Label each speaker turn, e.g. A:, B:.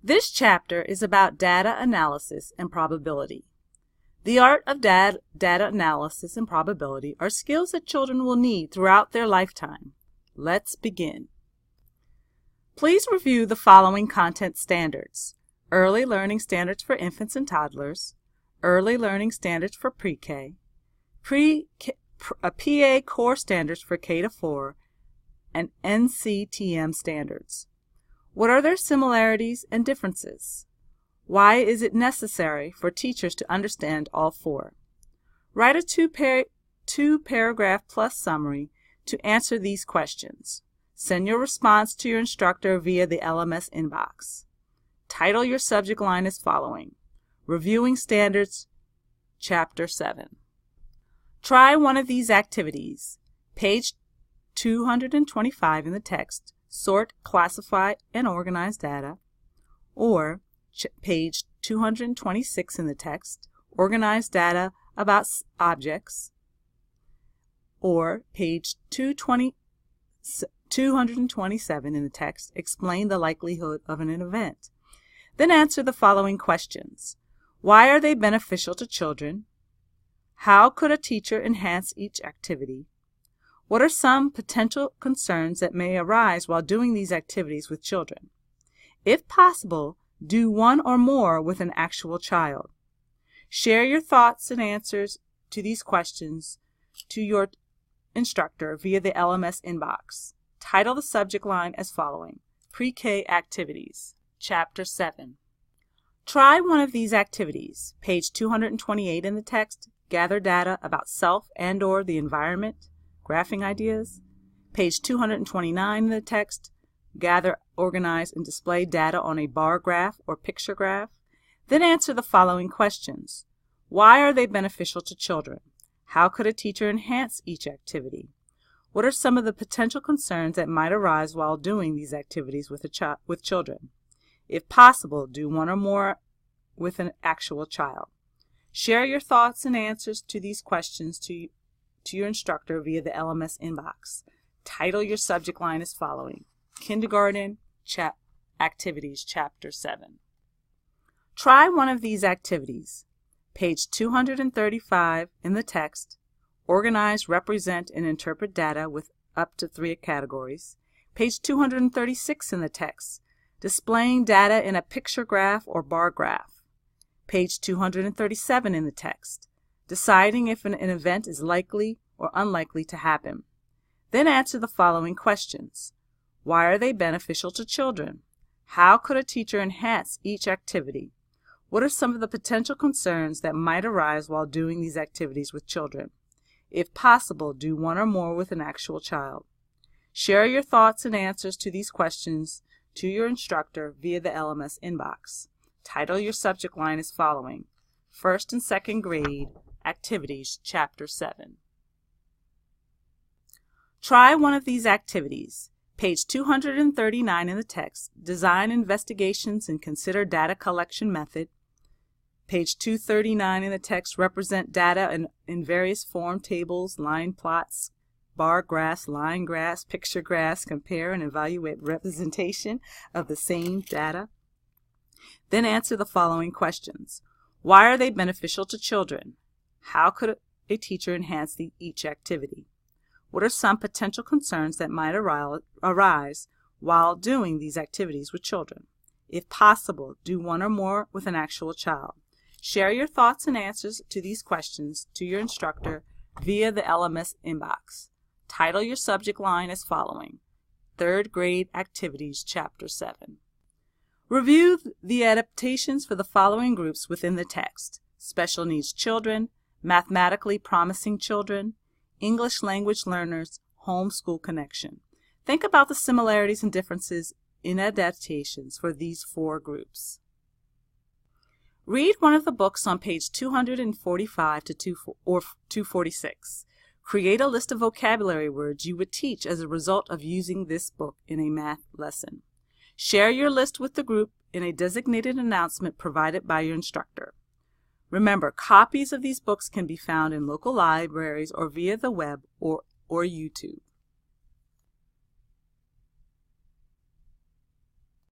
A: This chapter is about data analysis and probability. The art of data analysis and probability are skills that children will need throughout their lifetime. Let's begin. Please review the following content standards: Early Learning Standards for Infants and Toddlers, Early Learning Standards for Pre-K, PA Core Standards for K-4, and NCTM Standards. What are their similarities and differences? Why is it necessary for teachers to understand all four? Write a two-paragraph plus summary to answer these questions. Send your response to your instructor via the LMS inbox. Title your subject line as following: Reviewing Standards, Chapter 7. Try one of these activities. Page 225 in the text, sort, classify, and organize data. Or page 226 in the text, organize data about objects. Or page 227 in the text, explain the likelihood of an event. Then answer the following questions. Why are they beneficial to children? How could a teacher enhance each activity? What are some potential concerns that may arise while doing these activities with children? If possible, do one or more with an actual child. Share your thoughts and answers to these questions to your instructor via the LMS inbox. Title the subject line as following: Pre-K Activities, Chapter 7. Try one of these activities. Page 228 in the text, gather data about self and/or the environment, graphing ideas. Page 229 in the text, gather, organize, and display data on a bar graph or picture graph. Then answer the following questions. Why are they beneficial to children? How could a teacher enhance each activity? What are some of the potential concerns that might arise while doing these activities with children? If possible, do one or more with an actual child. Share your thoughts and answers to these questions to your instructor via the LMS inbox. Title your subject line as following: Kindergarten Activities, Chapter 7. Try one of these activities. Page 235 in the text, organize, represent, and interpret data with up to 3 categories. Page 236 in the text, displaying data in a picture graph or bar graph. Page 237 in the text, deciding if an event is likely or unlikely to happen. Then answer the following questions. Why are they beneficial to children? How could a teacher enhance each activity? What are some of the potential concerns that might arise while doing these activities with children? If possible, do one or more with an actual child. Share your thoughts and answers to these questions to your instructor via the LMS inbox. Title your subject line as following: First and Second Grade Activities, Chapter 7. Try one of these activities. Page 239 in the text, design investigations and consider data collection method. Page 239 in the text, represent data in various form tables, line plots, bar graphs, line graphs, picture graphs, compare and evaluate representation of the same data. Then answer the following questions. Why are they beneficial to children? How could a teacher enhance each activity? What are some potential concerns that might arise while doing these activities with children? If possible, do one or more with an actual child. Share your thoughts and answers to these questions to your instructor via the LMS inbox. Title your subject line as following: Third Grade Activities, Chapter 7. Review the adaptations for the following groups within the text: special needs children, mathematically promising children, English language learners, homeschool connection. Think about the similarities and differences in adaptations for these 4 groups. Read one of the books on page 245 to 246. Create a list of vocabulary words you would teach as a result of using this book in a math lesson. Share your list with the group in a designated announcement provided by your instructor. Remember, copies of these books can be found in local libraries or via the web or YouTube.